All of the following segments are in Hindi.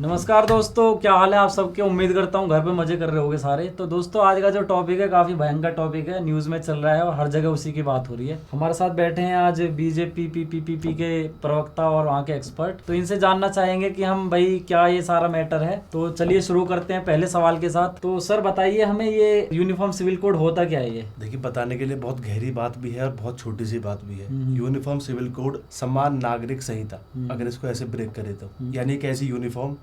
नमस्कार दोस्तों, क्या हाल है आप सबके। उम्मीद करता हूँ घर पे मजे कर रहे होगे सारे। तो दोस्तों आज का जो टॉपिक है काफी भयंकर टॉपिक है, न्यूज में चल रहा है और हर जगह उसी की बात हो रही है। हमारे साथ बैठे हैं आज बीजेपी पीपीपी के प्रवक्ता और वहाँ के एक्सपर्ट। तो इनसे जानना चाहेंगे कि हम भाई क्या ये सारा मैटर है। तो चलिए शुरू करते हैं पहले सवाल के साथ। तो सर बताइए हमें, ये यूनिफॉर्म सिविल कोड होता क्या है? ये देखिए, बताने के लिए बहुत गहरी बात भी है और बहुत छोटी सी बात भी है। यूनिफॉर्म सिविल कोड समान नागरिक संहिता, अगर इसको ऐसे ब्रेक करे तो यानी कि ऐसी यूनिफॉर्म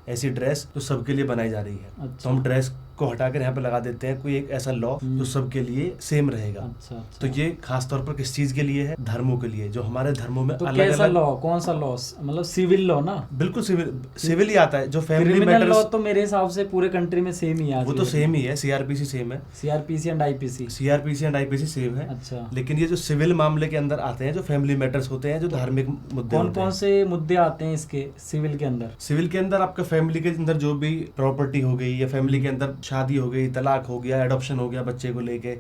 ऐसी ड्रेस जो सबके लिए बनाई जा रही है। अच्छा। तो हम ड्रेस को हटाकर यहाँ पे लगा देते हैं कोई एक ऐसा लॉ जो सबके लिए सेम रहेगा। अच्छा। तो ये खास तौर पर किस चीज के लिए है? धर्मों के लिए, जो हमारे धर्मों में तो अलग कैसा अलग। लॉ, कौन सा लॉ? मतलब सिविल लॉ ना? बिल्कुल सिविल ही आता है। जो फैमिली क्रिमिनल मैटर्स, लॉ तो मेरे हिसाब से पूरे कंट्री में सेम ही है। वो तो सेम ही है। सीआरपीसी सेम है। CrPC and IPC. CrPC and IPC same है। अच्छा। लेकिन ये जो सिविल मामले के अंदर आते हैं, जो फैमिली मैटर्स होते हैं, जो धार्मिक मुद्दे कौन होते कौन हैं। से मुद्दे आते हैं इसके सिविल के अंदर? सिविल के अंदर आपका फैमिली के अंदर जो भी प्रॉपर्टी हो गई, या फैमिली के अंदर शादी हो गई, तलाक हो गया, एडॉप्शन हो गया बच्चे को लेके,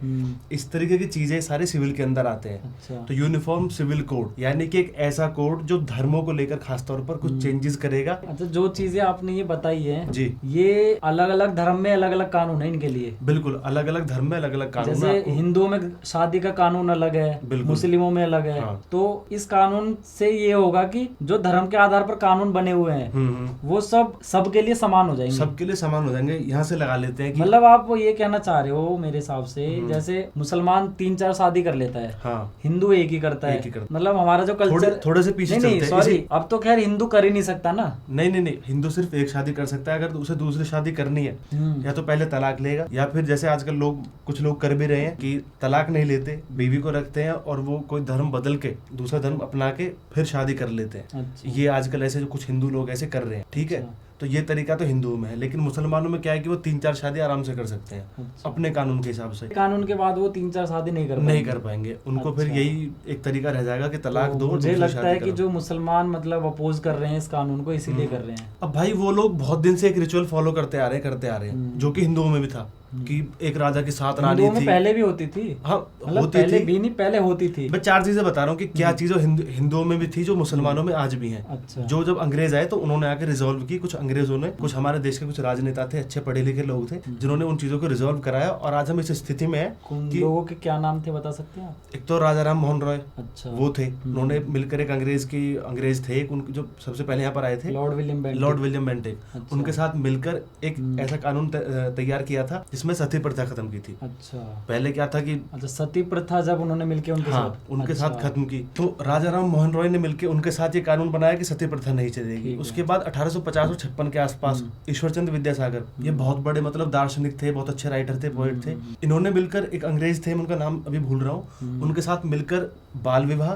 इस तरीके की चीजें सारे सिविल के अंदर आते हैं। अच्छा। तो यूनिफॉर्म सिविल कोड यानी कि एक ऐसा कोड जो धर्मों को लेकर खास तौर पर कुछ चेंजेस करेगा। अच्छा, जो चीजें आपने ये बताई है जी, ये अलग अलग धर्म में अलग अलग कानून है इनके लिए। बिल्कुल अलग अलग धर्म में अलग अलग कानून जैसे है। आपको हिंदुओं में शादी का कानून अलग है, बिल्कुल। मुस्लिमों में अलग है। हाँ। तो इस कानून से ये होगा कि जो धर्म के आधार पर कानून बने हुए हैं वो सब सबके लिए समान हो जाएंगे। सबके लिए समान हो जाएंगे। यहाँ से लगा लेते हैं कि मतलब आप वो ये कहना चाह रहे हो मेरे हिसाब से, जैसे मुसलमान 3-4 शादी कर लेता है, हाँ, हिंदू एक ही करता है। मतलब हमारा जो कल्चर थोड़े से पीछे चलते हैं। सॉरी, अब तो खैर हिंदू कर ही नहीं सकता ना। नहीं, हिंदू सिर्फ एक शादी कर सकता है। अगर उसे दूसरी शादी करनी है, या तो पहले तलाक लेगा, या फिर जैसे आजकल कुछ लोग कर भी रहे हैं कि तलाक नहीं लेते, बीवी को रखते हैं और वो कोई धर्म बदल के दूसरा धर्म अपना के फिर शादी कर लेते हैं। अच्छा। ये आजकल ऐसे जो कुछ हिंदू लोग ऐसे कर रहे हैं, ठीक है। तो ये तरीका तो हिंदुओं में है, लेकिन मुसलमानों में क्या है कि वो 3-4 शादी आराम से कर सकते हैं। अच्छा। अपने कानून के हिसाब से। कानून के बाद वो 3-4 शादी नहीं कर पाएंगे। उनको फिर अच्छा। यही एक तरीका रह जाएगा कि तलाक तो दो और मुझे दूसरी लगता है शादी कि करो। जो मुसलमान मतलब अपोज कर रहे हैं इस कानून को, इसीलिए कर रहे हैं। अब भाई वो लोग बहुत दिन से एक रिचुअल फॉलो करते आ रहे हैं जो कि हिंदुओं में भी था कि एक राजा की 7 रानी हिंदुओं में थी। पहले भी होती थी। हाँ, मतलब होती पहले थी। भी नहीं, पहले होती थी। मैं 4 चीजें बता रहा हूँ कि क्या चीजें हिंदुओं में भी थी जो मुसलमानों में आज भी हैं। अच्छा। जो जब अंग्रेज आए तो उन्होंने आके रिजॉल्व की। कुछ अंग्रेजों ने, कुछ हमारे देश के कुछ राजनेता थे, अच्छे पढ़े लिखे लोग थे, जिन्होंने उन चीजों को रिजॉल्व कराया। और आज हम इस स्थिति में है कि लोगों के क्या नाम थे बता सकते हैं आप? एक तो राजा राम मोहन रॉय, अच्छा, वो थे। उन्होंने मिलकर एक अंग्रेज थे उनके जो सबसे पहले यहाँ पर आए थे, लॉर्ड विलियम बेंटिक। बेंटिक। उनके साथ मिलकर एक ऐसा कानून तैयार किया था जिसमें सती प्रथा खत्म की थी। अच्छा। पहले क्या था कि अच्छा, सती प्रथा जब उन्होंने मिलके उनके साथ खत्म की, तो राजा राम मोहन रॉय ने मिलकर उनके साथ ये कानून बनाया कि सती प्रथा नहीं चलेगी। उसके बाद 1850 और 56 के आसपास ईश्वरचंद्र विद्यासागर, ये बहुत बड़े मतलब दार्शनिक थे, बहुत अच्छे राइटर थे, पोएट थे। इन्होंने मिलकर, एक अंग्रेज थे, उनका नाम अभी भूल रहा हूँ, उनके साथ मिलकर बाल विवाह,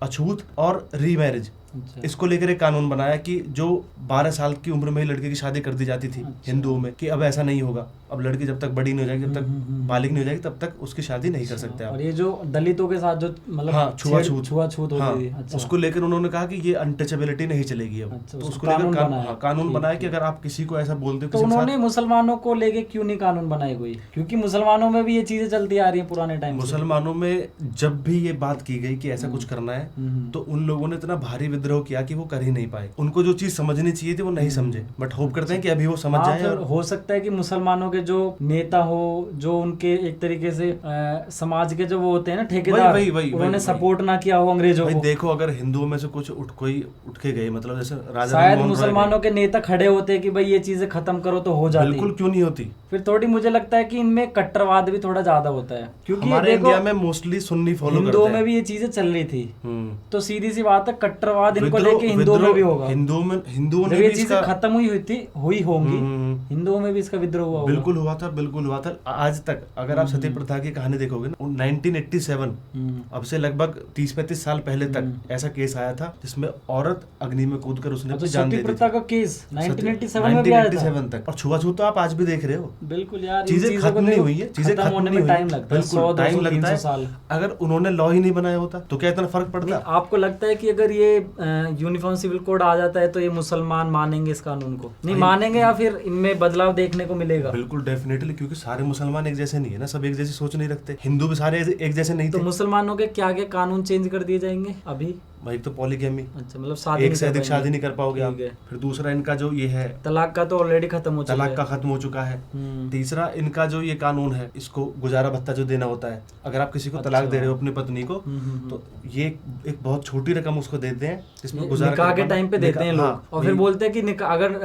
अछूत और रीमैरिज, इसको लेकर एक कानून बनाया कि जो 12 साल की उम्र में ही लड़के की शादी कर दी जाती थी हिंदुओं में, कि अब ऐसा नहीं होगा। अब लड़की जब तक बड़ी नहीं हो जाएगी, जब तक बालिग नहीं हो जाएगी, तब तक उसकी शादी नहीं कर सकते आप। और ये जो दलितों के साथ जो मतलब हाँ, छुआछूत होती थी। अच्छा। उसको लेकर उन्होंने कहा कि ये अनटचेबिलिटी नहीं चलेगी अब। अच्छा, तो उसको लेकर कानून बनाया कि अगर आप किसी को ऐसा बोलते हो, तो उन्होंने मुसलमानों को लेके क्यों नहीं कानून बनाए कोई? क्योंकि मुसलमानों में भी ये चीजें चलती आ रही है पुराने टाइम से। मुसलमानों में जब भी ये बात की गई कि ऐसा कुछ करना है, तो उन लोगों ने इतना भारी विद्रोह किया कि वो कर ही नहीं पाए। उनको जो चीज समझनी चाहिए थी वो नहीं समझे, बट होप करते हैं कि अभी वो समझ जाए। और हो सकता है कि मुसलमानों के जो नेता हो, जो उनके एक तरीके से समाज के जो वो होते हैं ना ठेकेदार, उन्होंने सपोर्ट ना किया हो अंग्रेजों को। देखो, अगर हिंदुओं में से कुछ कोई उठ के गए, मतलब जैसे राजा शायद मुसलमानों के नेता खड़े होते कि भाई ये चीजें खत्म करो तो हो जाती। बिल्कुल, क्यों नहीं होती। फिर थोड़ी मुझे लगता है कि इनमें कट्टरवाद भी थोड़ा ज्यादा होता है, क्योंकि हमारे इंडिया में मोस्टली सुन्नी फॉलो करते हैं। हिंदुओं में भी ये चीजें चल रही थी, तो सीधी सी बात है कट्टरवाद इनको लेके हिंदुओं में भी होगा। हिंदुओं ने ये चीजें खत्म हुई होंगी, हिंदुओं में भी इसका विद्रोह हुआ। बिल्कुल हुआ था। आज तक अगर आप सती प्रथा की कहानी देखोगे ना, 1987 अब से लगभग 30-35 साल पहले तक ऐसा केस आया था जिसमें औरत अग्नि में कूदकर उसने अपनी जान दे दी थी। सती प्रथा का केस 1987 में भी आया था। 1987 तक। और छुआछूत तो आप आज भी देख रहे हो। बिल्कुल यार, चीजें खत्म नहीं हुई है, चीजें खत्म होने में टाइम लगता है, 100-200-300 साल। अगर उन्होंने लॉ ही नहीं बनाया होता तो क्या इतना फर्क पड़ता? आपको लगता है कि अगर ये यूनिफॉर्म सिविल कोड आ जाता है तो ये मुसलमान मानेंगे इस कानून को? नहीं मानेंगे, या फिर इनमें बदलाव देखने को मिलेगा? बिल्कुल डेफिनेटली, क्योंकि सारे मुसलमान एक जैसे नहीं है ना, सब एक जैसी सोच नहीं रखते। हिंदू भी सारे एक जैसे नहीं तो थे। मुसलमानों के क्या कानून चेंज कर दिए जाएंगे अभी? भाई तो पॉलीगैमी, अच्छा, मतलब शादी एक से अधिक शादी नहीं कर पाओगे आप। ठीक है। फिर दूसरा इनका जो ये है, तलाक का तो ऑलरेडी खत्म हो चुका तलाक है। का खत्म हो चुका है। तीसरा इनका जो ये कानून है, इसको गुजारा भत्ता जो देना होता है, अगर आप किसी को तलाक दे रहे हो अपनी पत्नी को, तो ये एक बहुत छोटी रकम उसको देते हैं, जिसमें गुजारा निकाह के टाइम पे देते हैं लोग। हाँ, और फिर बोलते हैं कि अगर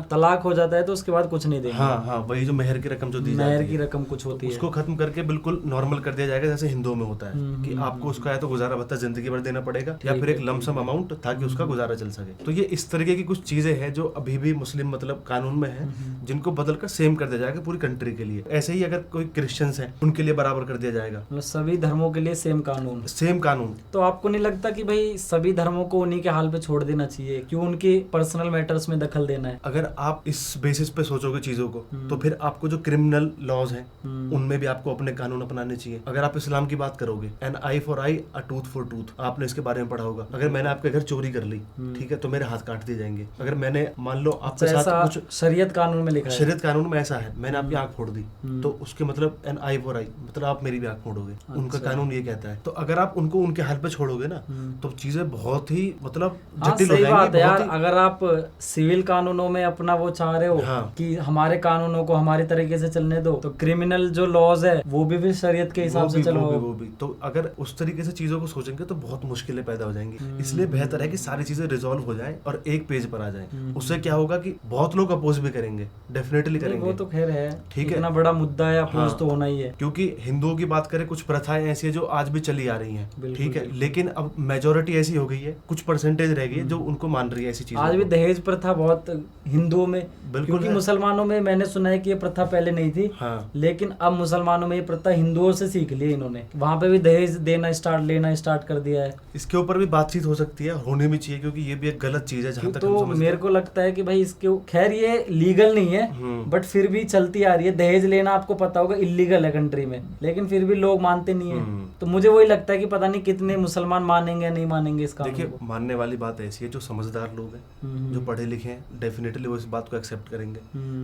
तलाक हो जाता है तो उसके बाद कुछ नहीं देंगे। हाँ हाँ, वही जो मेहर की रकम जो दी जाती है, मेहर की रकम कुछ होती है, उसको खत्म करके बिल्कुल नॉर्मल कर दिया जाएगा, जैसे हिंदुओं में होता है कि आपको उसका है तो गुजारा भत्ता जिंदगी भर देना पड़ेगा, या फिर एक लमसम अमाउंट ताकि उसका गुजारा चल सके। तो ये इस तरीके की कुछ चीजें हैं जो अभी भी मुस्लिम मतलब कानून में है, जिनको बदल कर सेम कर दिया जाएगा पूरी कंट्री के लिए। ऐसे ही अगर कोई क्रिश्चियंस हैं, उनके लिए बराबर कर दिया जाएगा, मतलब सभी धर्मों के लिए सेम कानून। सेम कानून। तो आपको नहीं लगता कि भाई सभी धर्मों को उन्हीं के हाल पे छोड़ देना चाहिए? क्यों उनके पर्सनल मैटर्स में दखल देना है? अगर आप इस बेसिस पे सोचोगे चीजों को, तो फिर आपको जो क्रिमिनल लॉज हैं उनमें भी आपको अपने कानून अपनाने चाहिए। अगर आप इस्लाम की बात करोगे, an eye for eye, a tooth for tooth, आपने इसके बारे में पढ़ा होगा। अगर मैंने आपके घर चोरी कर ली, ठीक है, तो मेरे हाथ काट दिए जाएंगे। अगर मैंने मान लो आपके साथ कुछ शरीयत कानून में लिखा है, शरीयत कानून में ऐसा है, मैंने आपकी आंख फोड़ दी, तो उसके मतलब एन आई फॉर आई, मतलब आप मेरी भी आंख फोड़ोगे। उनका कानून ये कहता है। तो अगर आप उनको उनके हाल पे छोड़ोगे ना, तो चीजें बहुत ही मतलब जटिल हो सही बात है यार। जाएंगी। अगर आप सिविल कानूनों में अपना वो चाह रहे हो कि हमारे कानूनों को हमारे तरीके से चलने दो, तो क्रिमिनल जो लॉज है वो भी फिर शरीयत के हिसाब से चलो। वो भी तो अगर उस तरीके से चीजों को सोचेंगे तो बहुत मुश्किलें पैदा हो जाएंगी। इसलिए बेहतर है कि सारी चीजें रिजॉल्व हो जाएं और एक पेज पर आ जाएं। उससे क्या होगा कि बहुत लोग अपोज भी करेंगे, डेफिनेटली करेंगे। वो तो खैर है, ठीक है, इतना बड़ा मुद्दा है, अपोज तो होना ही है। क्योंकि हिंदुओं की बात करें, कुछ प्रथाएं ऐसी है जो आज भी चली आ रही हैं, ठीक है, लेकिन अब मेजोरिटी ऐसी हो गई है, कुछ परसेंटेज रह गई है जो उनको मान रही है ऐसी चीजें। आज भी दहेज प्रथा बहुत हिंदुओं में, क्योंकि मुसलमानों में मैंने सुना है कि ये प्रथा पहले नहीं थी, लेकिन अब मुसलमानों में ये प्रथा हिंदुओं से सीख ली इन्होंने, वहाँ पे भी दहेज देना लेना स्टार्ट कर दिया है। इसके ऊपर भी बातचीत हो सकती है, होनी भी चाहिए, क्योंकि ये भी एक गलत चीज है जहाँ तक तो मेरे को लगता है कि भाई इसके खैर ये लीगल नहीं है, बट फिर भी चलती आ रही है। दहेज लेना आपको पता होगा इलीगल है कंट्री में, लेकिन फिर भी लोग मानते नहीं है। तो मुझे वही लगता है कि पता नहीं कितने मुसलमान मानेंगे या नहीं मानेंगे इस कानून को। देखिए, मानने वाली बात ऐसी है, जो समझदार लोग हैं, जो पढ़े लिखे हैं, डेफिनेटली वो इस बात को एक्सेप्ट करेंगे,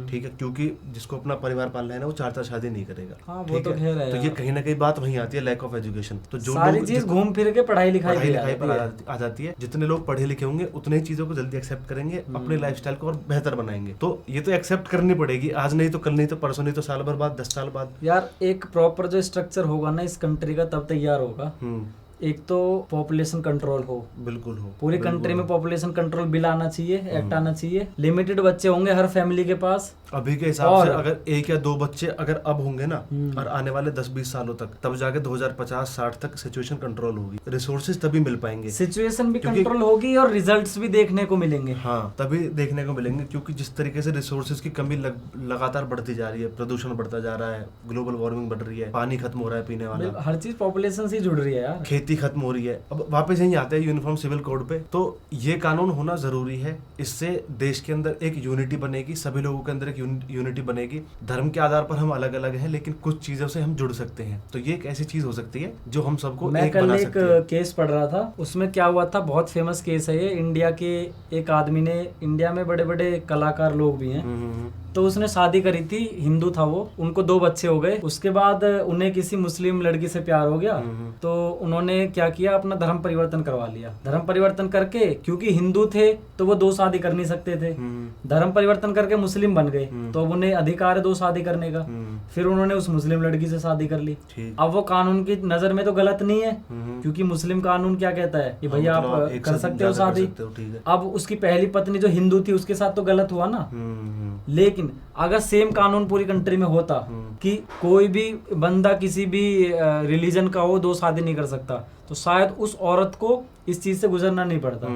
ठीक है, क्योंकि जिसको अपना परिवार पालना है ना, वो 4 शादी नहीं करेगा। हाँ, वो तो खैर है। तो ये कहीं ना कहीं बात वहीं आती है, लैक ऑफ एजुकेशन। तो जो सारी चीज घूम फिर के पढ़ाई लिखाई पर आ जाती है। जितने लोग पढ़े लिखे होंगे उतने ही चीजों को जल्दी एक्सेप्ट करेंगे, अपने लाइफस्टाइल को और बेहतर बनाएंगे। तो ये तो एक्सेप्ट करनी पड़ेगी, आज नहीं तो कल, नहीं तो परसों, नहीं तो साल भर बाद, 10 साल बाद। यार एक प्रॉपर जो स्ट्रक्चर होगा ना इस कंट्री का, तब तैयार होगा। एक तो पॉपुलेशन कंट्रोल हो, बिल्कुल हो, पूरी कंट्री में पॉपुलेशन कंट्रोल बिल आना चाहिए, एक्ट आना चाहिए। लिमिटेड बच्चे होंगे हर फैमिली के पास। अभी के हिसाब से अगर 1 या 2 बच्चे अगर अब होंगे ना, और आने वाले 10-20 सालों तक, तब जाके 2050-60 तक सिचुएशन कंट्रोल होगी, रिसोर्सेज तभी मिल पाएंगे, सिचुएशन भी कंट्रोल होगी और रिजल्ट्स भी देखने को मिलेंगे। हाँ, तभी देखने को मिलेंगे, क्योंकि जिस तरीके से रिसोर्सेज की कमी लगातार बढ़ती जा रही है, प्रदूषण बढ़ता जा रहा है, ग्लोबल वार्मिंग बढ़ रही है, पानी खत्म हो रहा है पीने वाला, हर चीज पॉपुलेशन से जुड़ रही है यार, खेती खत्म हो रही है। अब वापस यही आते हैं यूनिफॉर्म सिविल कोड पे। तो ये कानून होना जरूरी है, इससे देश के अंदर एक यूनिटी बनेगी, सभी लोगों के अंदर एक यूनिटी बनेगी। धर्म के आधार पर हम अलग अलग हैं, लेकिन कुछ चीजों से हम जुड़ सकते हैं। तो ये एक ऐसी चीज हो सकती है जो हम सबको मैं कल एक केस पढ़ रहा था, उसमें क्या हुआ था, बहुत फेमस केस है ये। इंडिया के एक आदमी ने, इंडिया में बड़े बड़े कलाकार लोग भी हैं, तो उसने शादी करी थी, हिंदू था वो, उनको 2 बच्चे हो गए। उसके बाद उन्हें किसी मुस्लिम लड़की से प्यार हो गया, तो उन्होंने क्या किया, अपना धर्म परिवर्तन करवा लिया। धर्म परिवर्तन करके, क्योंकि हिंदू थे तो वो 2 शादी कर नहीं सकते थे, धर्म परिवर्तन करके मुस्लिम बन गए, तो अब उन्हें अधिकार है 2 शादी करने का। फिर उन्होंने उस मुस्लिम लड़की से शादी कर ली। अब वो कानून की नजर में तो गलत नहीं है, क्योंकि मुस्लिम कानून क्या कहता है कि भैया आप कर सकते हो शादी। अब उसकी पहली पत्नी जो हिंदू थी उसके साथ तो गलत हुआ ना। लेकिन अगर सेम कानून पूरी कंट्री में होता कि कोई भी बंदा किसी भी रिलीजन का हो 2 शादी नहीं कर सकता, तो शायद उस औरत को इस चीज से गुजरना नहीं पड़ता,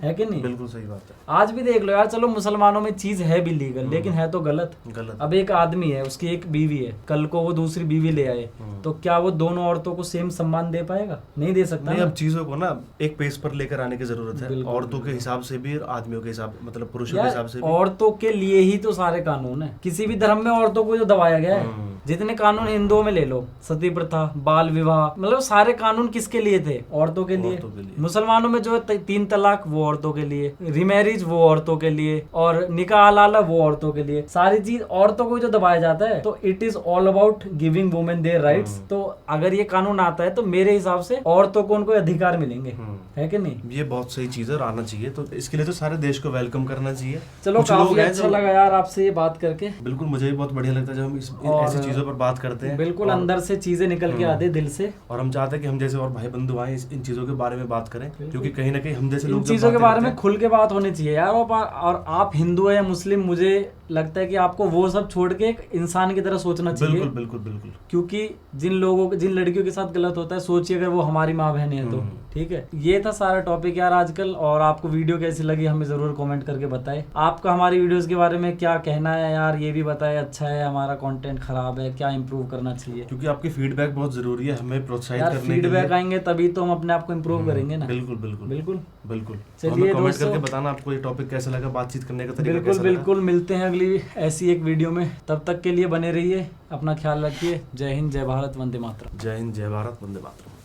है कि नहीं? बिल्कुल सही बात है। आज भी देख लो यार, चलो मुसलमानों में चीज है भी लीगल, लेकिन है तो गलत। अब एक आदमी है, उसकी एक बीवी है, कल को वो दूसरी बीवी ले आए, तो क्या वो दोनों औरतों को सेम सम्मान दे पाएगा? नहीं दे सकता। नहीं, अब चीजों को ना एक पेज पर लेकर आने की जरूरत है, औरतों के हिसाब से भी, आदमियों के हिसाब, मतलब पुरुषों के हिसाब से भी। औरतों के लिए ही तो सारे कानून है, किसी भी धर्म में औरतों को जो दबाया गया है, जितने कानून हिंदुओं में ले लो, सती प्रथा, बाल विवाह, मतलब सारे कानून किसके लिए थे? औरतों के लिए। मुसलमानों में जो है 3 तलाक, वो औरतों के लिए, रिमैरिज वो औरतों के लिए, और निकाह हलाला वो औरतों के लिए। सारी चीज औरतों को जो दबाया जाता है। तो it is all about giving women their rights. तो अगर ये कानून आता है तो मेरे हिसाब से औरतों को उनको अधिकार मिलेंगे, है कि नहीं? ये बहुत सही चीज है और आना चाहिए, तो इसके लिए तो सारे देश को वेलकम करना चाहिए। चलो, काफी अच्छा लगा यार आपसे ये बात करके। बिल्कुल, मुझे भी बहुत बढ़िया लगता है जब हम ऐसी चीजों पर बात करते हैं। बिल्कुल अंदर से चीजें निकल के आते दिल से, और हम चाहते हैं कि हम जैसे और भाई बंधु आए इन चीजों के बारे में बात करें, क्योंकि कहीं ना कहीं हम जैसे लोग चीजों के बारे में खुल के बात होनी चाहिए यार। और आप हिंदू है या मुस्लिम, मुझे लगता है कि आपको वो सब छोड़ के एक इंसान की तरह सोचना चाहिए। बिल्कुल बिल्कुल बिल्कुल। क्योंकि जिन लड़कियों के साथ गलत होता है, सोचिए अगर वो हमारी माँ बहन है तो। ठीक है, ये था सारा टॉपिक यार आजकल। और आपको वीडियो कैसी लगी हमें जरूर कमेंट करके बताएं। आपका हमारी वीडियोस के बारे में क्या कहना है यार, ये भी बताएं। अच्छा है, हमारा कंटेंट खराब है, क्या इंप्रूव करना चाहिए? क्योंकि आपकी फीडबैक बहुत जरूरी है हमें प्रोत्साहित करने के लिए। फीडबैक आएंगे तभी तो हम अपने आप को इंप्रूव करेंगे ना। बिल्कुल बिल्कुल बिल्कुल बिल्कुल। चलिए कमेंट करके बताना आपको ये टॉपिक कैसा लगा, बातचीत करने का तरीका बिल्कुल बिल्कुल। मिलते हैं अगली ऐसी एक वीडियो में, तब तक के लिए बने रहिए, अपना ख्याल रखिए। जय हिंद, जय भारत, वंदे मातरम। जय हिंद, जय भारत, वंदे मातरम।